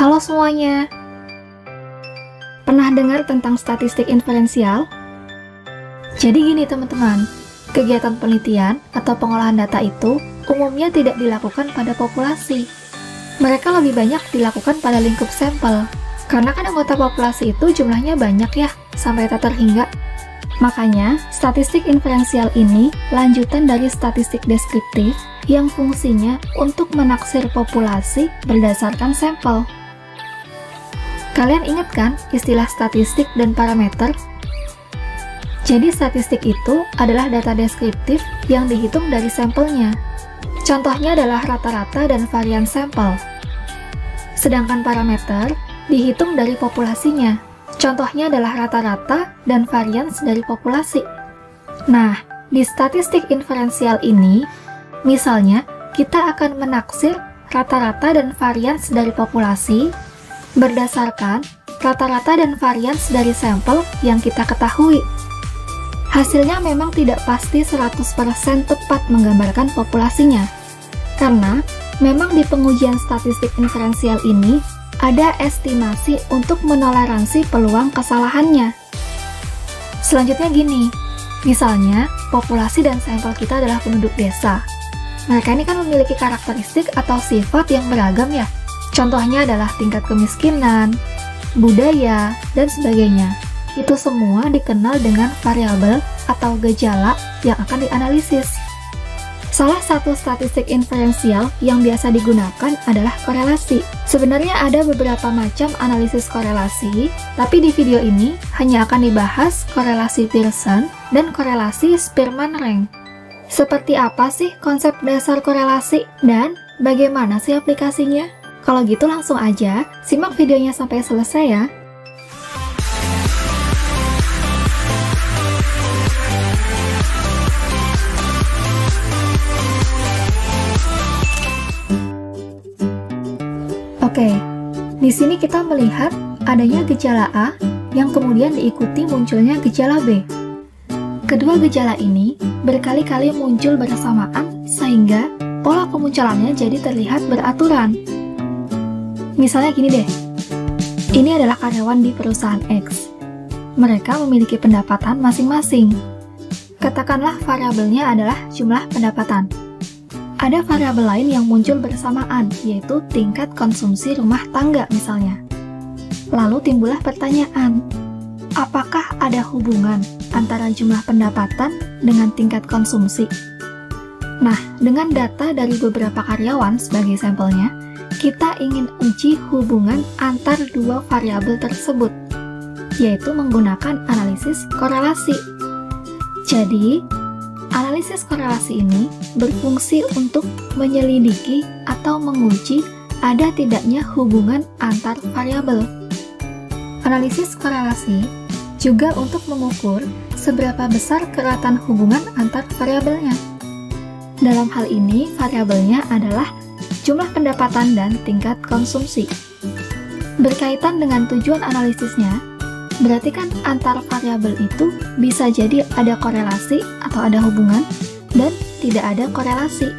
Halo semuanya, pernah dengar tentang statistik inferensial? Jadi gini teman-teman, kegiatan penelitian atau pengolahan data itu umumnya tidak dilakukan pada populasi. Mereka lebih banyak dilakukan pada lingkup sampel, karena kan anggota populasi itu jumlahnya banyak ya, sampai tak terhingga. Makanya, statistik inferensial ini lanjutan dari statistik deskriptif yang fungsinya untuk menaksir populasi berdasarkan sampel. Kalian ingat kan istilah statistik dan parameter? Jadi statistik itu adalah data deskriptif yang dihitung dari sampelnya. Contohnya adalah rata-rata dan varian sampel. Sedangkan parameter dihitung dari populasinya. Contohnya adalah rata-rata dan varians dari populasi. Nah, di statistik inferensial ini, misalnya kita akan menaksir rata-rata dan varians dari populasi berdasarkan rata-rata dan varians dari sampel yang kita ketahui. Hasilnya memang tidak pasti 100% tepat menggambarkan populasinya, karena memang di pengujian statistik inferensial ini ada estimasi untuk menoleransi peluang kesalahannya. Selanjutnya gini, misalnya populasi dan sampel kita adalah penduduk desa. Mereka ini kan memiliki karakteristik atau sifat yang beragam ya. Contohnya adalah tingkat kemiskinan, budaya, dan sebagainya. Itu semua dikenal dengan variabel atau gejala yang akan dianalisis. Salah satu statistik inferensial yang biasa digunakan adalah korelasi. Sebenarnya ada beberapa macam analisis korelasi, tapi di video ini hanya akan dibahas korelasi Pearson dan korelasi Spearman-Rank. Seperti apa sih konsep dasar korelasi dan bagaimana sih aplikasinya? Kalau gitu langsung aja simak videonya sampai selesai ya. Oke, di sini kita melihat adanya gejala A yang kemudian diikuti munculnya gejala B. Kedua gejala ini berkali-kali muncul bersamaan sehingga pola kemunculannya jadi terlihat beraturan. Misalnya gini deh, ini adalah karyawan di perusahaan X. Mereka memiliki pendapatan masing-masing. Katakanlah variabelnya adalah jumlah pendapatan. Ada variabel lain yang muncul bersamaan, yaitu tingkat konsumsi rumah tangga misalnya. Lalu timbullah pertanyaan, apakah ada hubungan antara jumlah pendapatan dengan tingkat konsumsi? Nah, dengan data dari beberapa karyawan sebagai sampelnya, kita ingin uji hubungan antar dua variabel tersebut, yaitu menggunakan analisis korelasi. Jadi, analisis korelasi ini berfungsi untuk menyelidiki atau menguji ada tidaknya hubungan antar variabel. Analisis korelasi juga untuk mengukur seberapa besar keratan hubungan antar variabelnya. Dalam hal ini, variabelnya adalah jumlah pendapatan dan tingkat konsumsi. Berkaitan dengan tujuan analisisnya, berarti kan antar variabel itu bisa jadi ada korelasi atau ada hubungan dan tidak ada korelasi.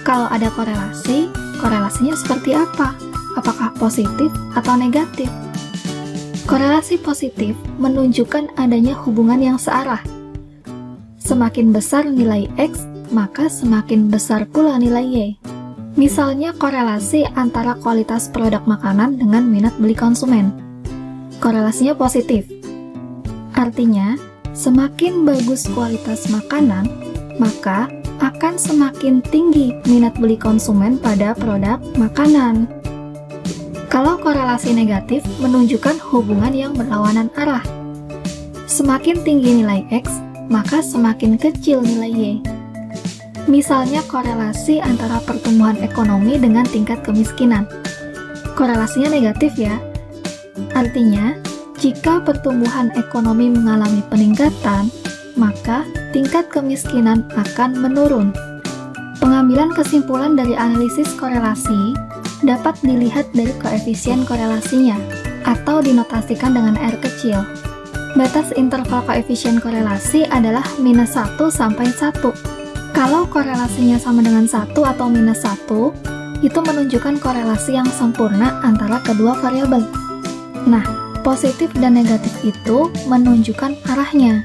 Kalau ada korelasi, korelasinya seperti apa? Apakah positif atau negatif? Korelasi positif menunjukkan adanya hubungan yang searah. Semakin besar nilai X, maka semakin besar pula nilai Y. Misalnya korelasi antara kualitas produk makanan dengan minat beli konsumen. Korelasinya positif. Artinya, semakin bagus kualitas makanan, maka akan semakin tinggi minat beli konsumen pada produk makanan. Kalau korelasi negatif menunjukkan hubungan yang berlawanan arah. Semakin tinggi nilai X, maka semakin kecil nilai Y. Misalnya korelasi antara pertumbuhan ekonomi dengan tingkat kemiskinan. Korelasinya negatif ya. Artinya, jika pertumbuhan ekonomi mengalami peningkatan, maka tingkat kemiskinan akan menurun. Pengambilan kesimpulan dari analisis korelasi dapat dilihat dari koefisien korelasinya, atau dinotasikan dengan R kecil. Batas interval koefisien korelasi adalah -1 sampai 1. Kalau korelasinya sama dengan 1 atau -1, itu menunjukkan korelasi yang sempurna antara kedua variabel. Nah, positif dan negatif itu menunjukkan arahnya.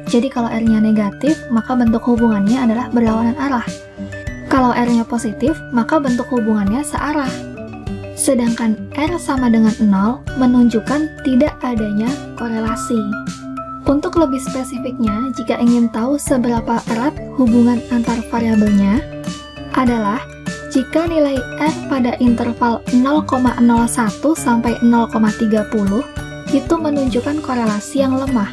Jadi kalau R-nya negatif, maka bentuk hubungannya adalah berlawanan arah. Kalau R-nya positif, maka bentuk hubungannya searah. Sedangkan R sama dengan 0 menunjukkan tidak adanya korelasi. Untuk lebih spesifiknya, jika ingin tahu seberapa erat hubungan antar variabelnya, adalah jika nilai R pada interval 0,01 sampai 0,30 itu menunjukkan korelasi yang lemah.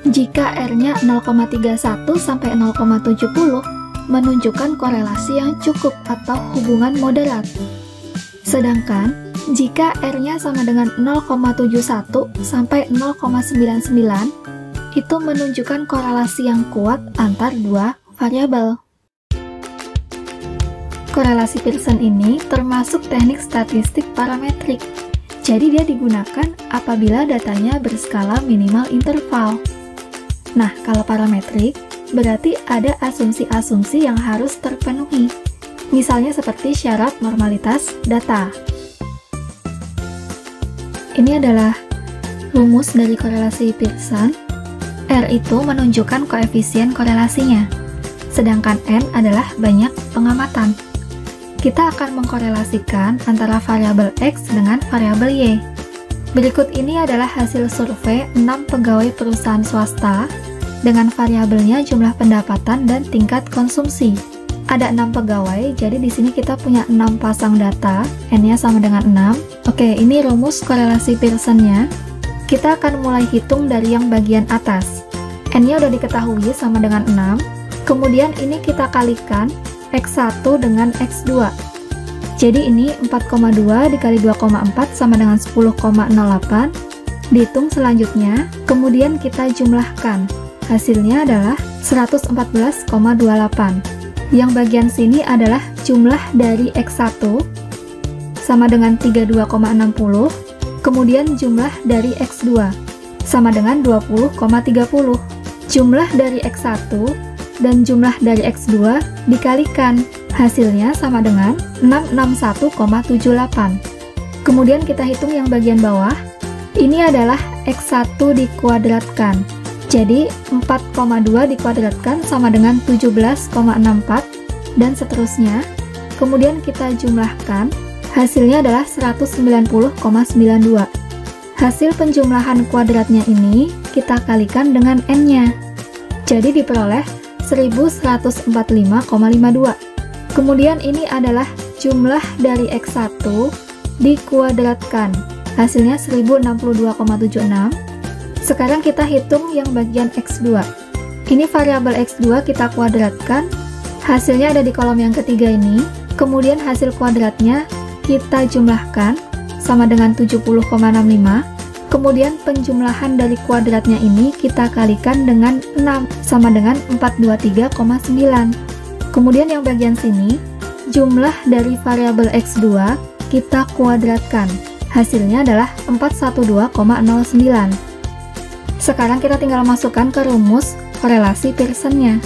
Jika R-nya 0,31 sampai 0,70 menunjukkan korelasi yang cukup atau hubungan moderat. Sedangkan jika R-nya sama dengan 0,71 sampai 0,99 itu menunjukkan korelasi yang kuat antar dua variabel. Korelasi Pearson ini termasuk teknik statistik parametrik. Jadi dia digunakan apabila datanya berskala minimal interval. Nah, kalau parametrik, berarti ada asumsi-asumsi yang harus terpenuhi. Misalnya seperti syarat normalitas data. Ini adalah rumus dari korelasi Pearson. R itu menunjukkan koefisien korelasinya, sedangkan N adalah banyak pengamatan. Kita akan mengkorelasikan antara variabel X dengan variabel Y. Berikut ini adalah hasil survei 6 pegawai perusahaan swasta dengan variabelnya jumlah pendapatan dan tingkat konsumsi. Ada 6 pegawai, jadi di sini kita punya 6 pasang data, N-nya sama dengan 6. Oke, ini rumus korelasi Pearson-nya. Kita akan mulai hitung dari yang bagian atas. N-nya udah diketahui sama dengan 6. Kemudian ini kita kalikan X1 dengan X2. Jadi ini 4,2 dikali 2,4 sama dengan 10,08. Dihitung selanjutnya, kemudian kita jumlahkan. Hasilnya adalah 114,28. Yang bagian sini adalah jumlah dari X1 sama dengan 32,60. Kemudian jumlah dari X2 sama dengan 20,30. Jumlah dari X1 dan jumlah dari X2 dikalikan, hasilnya sama dengan 661,78. Kemudian kita hitung yang bagian bawah. Ini adalah X1 dikuadratkan. Jadi 4,2 dikuadratkan sama dengan 17,64 dan seterusnya. Kemudian kita jumlahkan, hasilnya adalah 190,92. Hasil penjumlahan kuadratnya ini kita kalikan dengan N-nya. Jadi diperoleh 1145,52. Kemudian ini adalah jumlah dari X1 dikuadratkan. Hasilnya 1062,76. Sekarang kita hitung yang bagian X2. Ini variabel X2 kita kuadratkan. Hasilnya ada di kolom yang ketiga ini. Kemudian hasil kuadratnya kita jumlahkan sama dengan 70,65. Kemudian penjumlahan dari kuadratnya ini kita kalikan dengan 6 sama dengan 423,9. Kemudian yang bagian sini, jumlah dari variabel X2 kita kuadratkan. Hasilnya adalah 412,09. Sekarang kita tinggal masukkan ke rumus korelasi Pearson-nya.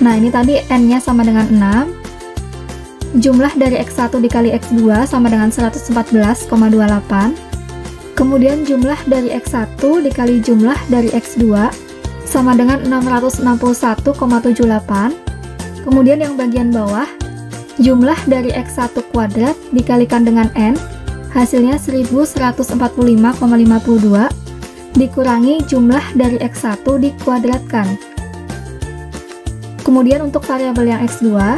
Nah, ini tadi N-nya sama dengan 6. Jumlah dari X1 dikali X2 sama dengan 114,28. Kemudian jumlah dari X1 dikali jumlah dari X2 sama dengan 661,78. Kemudian yang bagian bawah, jumlah dari X1 kuadrat dikalikan dengan N, hasilnya 1145,52, dikurangi jumlah dari X1 dikuadratkan. Kemudian untuk variabel yang X2,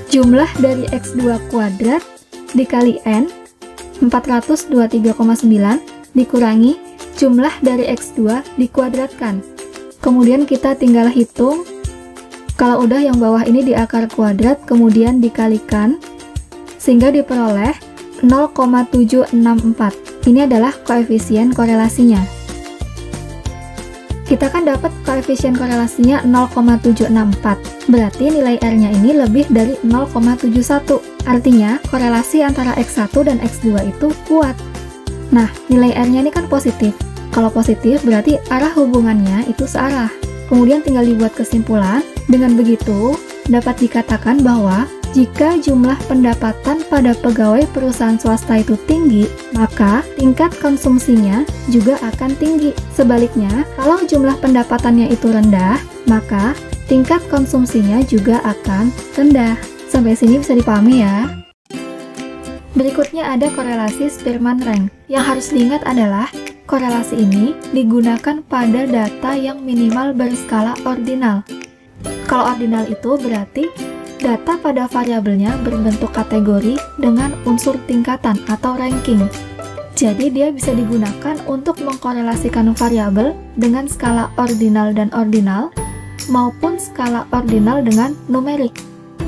jumlah dari X2 kuadrat dikali N, 423,9, dikurangi jumlah dari X2 dikuadratkan. Kemudian kita tinggal hitung. Kalau udah, yang bawah ini di akar kuadrat, kemudian dikalikan, sehingga diperoleh 0,764. Ini adalah koefisien korelasinya. Kita kan dapat koefisien korelasinya 0,764. Berarti nilai R-nya ini lebih dari 0,71. Artinya, korelasi antara X1 dan X2 itu kuat. Nah, nilai R-nya ini kan positif. Kalau positif, berarti arah hubungannya itu searah. Kemudian tinggal dibuat kesimpulan. Dengan begitu, dapat dikatakan bahwa Jika jumlah pendapatan pada pegawai perusahaan swasta itu tinggi, maka tingkat konsumsinya juga akan tinggi. Sebaliknya, kalau jumlah pendapatannya itu rendah, maka tingkat konsumsinya juga akan rendah. Sampai sini bisa dipahami ya. Berikutnya ada korelasi Spearman-Rank. Yang harus diingat adalah korelasi ini digunakan pada data yang minimal berskala ordinal. Kalau ordinal itu berarti data pada variabelnya berbentuk kategori dengan unsur tingkatan atau ranking. Jadi dia bisa digunakan untuk mengkorelasikan variabel dengan skala ordinal dan ordinal maupun skala ordinal dengan numerik.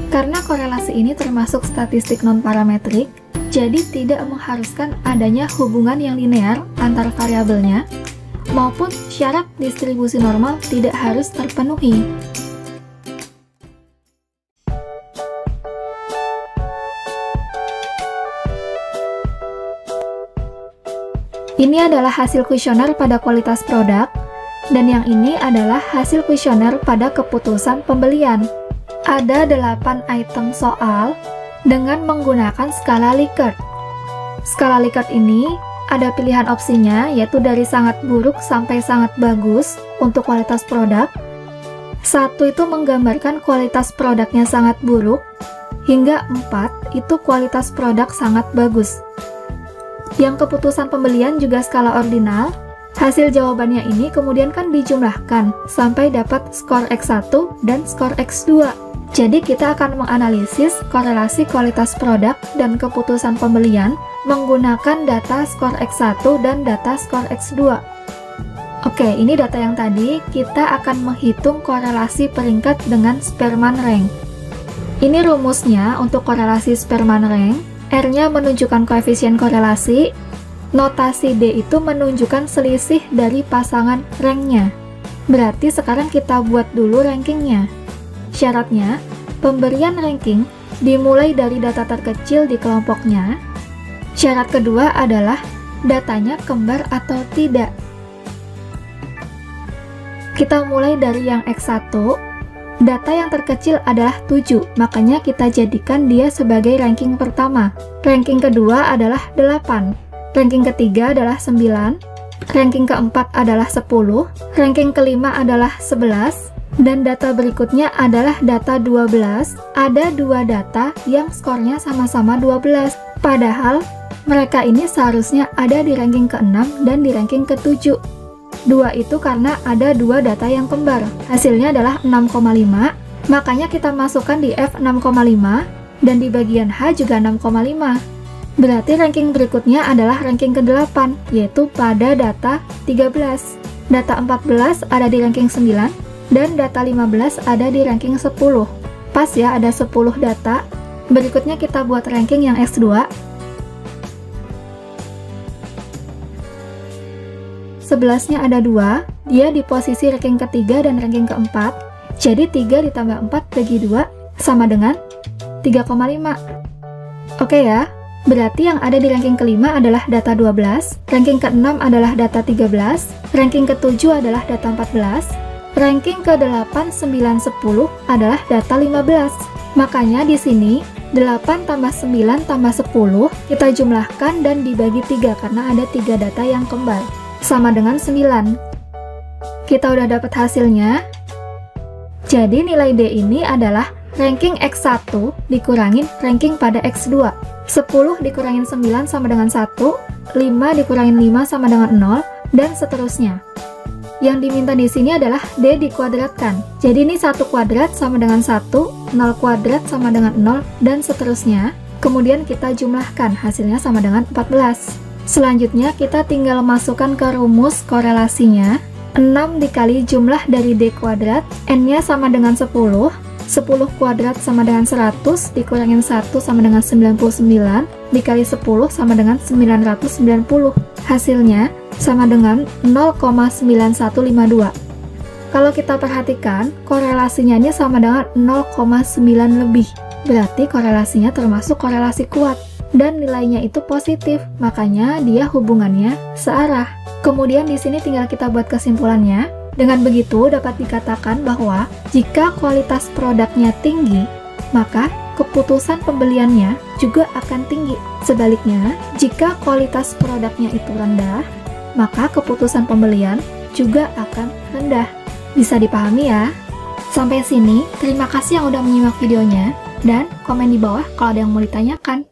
Karena korelasi ini termasuk statistik non-parametrik, jadi tidak mengharuskan adanya hubungan yang linear antar variabelnya maupun syarat distribusi normal tidak harus terpenuhi. Ini adalah hasil kuesioner pada kualitas produk, dan yang ini adalah hasil kuesioner pada keputusan pembelian. Ada 8 item soal dengan menggunakan skala Likert. Skala Likert ini ada pilihan opsinya, yaitu dari sangat buruk sampai sangat bagus untuk kualitas produk. 1 itu menggambarkan kualitas produknya sangat buruk, hingga 4 itu kualitas produk sangat bagus. Yang keputusan pembelian juga skala ordinal. Hasil jawabannya ini kemudian kan dijumlahkan sampai dapat skor X1 dan skor X2. Jadi kita akan menganalisis korelasi kualitas produk dan keputusan pembelian menggunakan data skor X1 dan data skor X2. Oke, ini data yang tadi. Kita akan menghitung korelasi peringkat dengan Spearman-Rank. Ini rumusnya untuk korelasi Spearman-Rank. R-nya menunjukkan koefisien korelasi, notasi D itu menunjukkan selisih dari pasangan rank-nya. Berarti sekarang kita buat dulu rankingnya. Syaratnya, pemberian ranking dimulai dari data terkecil di kelompoknya. Syarat kedua adalah datanya kembar atau tidak. Kita mulai dari yang X1. Data yang terkecil adalah 7, makanya kita jadikan dia sebagai ranking pertama. Ranking kedua adalah 8, ranking ketiga adalah 9, ranking keempat adalah 10, ranking kelima adalah 11, dan data berikutnya adalah data 12. Ada 2 data yang skornya sama-sama 12, padahal mereka ini seharusnya ada di ranking ke-6 dan di ranking ke-7. 2 itu karena ada 2 data yang kembar. Hasilnya adalah 6,5, makanya kita masukkan di F 6,5, dan di bagian H juga 6,5. Berarti ranking berikutnya adalah ranking ke-8, yaitu pada data 13. Data 14 ada di ranking 9, dan data 15 ada di ranking 10. Pas ya, ada 10 data. Berikutnya kita buat ranking yang X2. 11-nya ada 2, dia di posisi ranking ketiga dan ranking keempat. Jadi 3 ditambah 4 bagi 2 sama dengan 3,5. Oke ya, berarti yang ada di ranking kelima adalah data 12, ranking ke-6 adalah data 13, ranking ke-7 adalah data 14, ranking ke-8, 9, 10 adalah data 15. Makanya di sini 8 tambah 9 tambah 10 kita jumlahkan dan dibagi 3 karena ada 3 data yang kembar. Sama dengan 9. Kita udah dapat hasilnya. Jadi nilai D ini adalah ranking X1 dikurangin ranking pada X2. 10 dikurangin 9 sama dengan 1, 5 dikurangin 5 sama dengan 0, dan seterusnya. Yang diminta di sini adalah D dikuadratkan. Jadi ini 1 kuadrat sama dengan 1, 0 kuadrat sama dengan 0, dan seterusnya. Kemudian kita jumlahkan, hasilnya sama dengan 14. Selanjutnya kita tinggal masukkan ke rumus korelasinya. 6 dikali jumlah dari D kuadrat, N-nya sama dengan 10, 10 kuadrat sama dengan 100, dikurangin 1 sama dengan 99, dikali 10 sama dengan 990. Hasilnya sama dengan 0,9152. Kalau kita perhatikan, korelasinya ini sama dengan 0,9 lebih. Berarti korelasinya termasuk korelasi kuat. Dan nilainya itu positif, makanya dia hubungannya searah. Kemudian di sini tinggal kita buat kesimpulannya. Dengan begitu dapat dikatakan bahwa jika kualitas produknya tinggi, maka keputusan pembeliannya juga akan tinggi. Sebaliknya, jika kualitas produknya itu rendah, maka keputusan pembelian juga akan rendah. Bisa dipahami ya? Sampai sini, terima kasih yang udah menyimak videonya, dan komen di bawah kalau ada yang mau ditanyakan.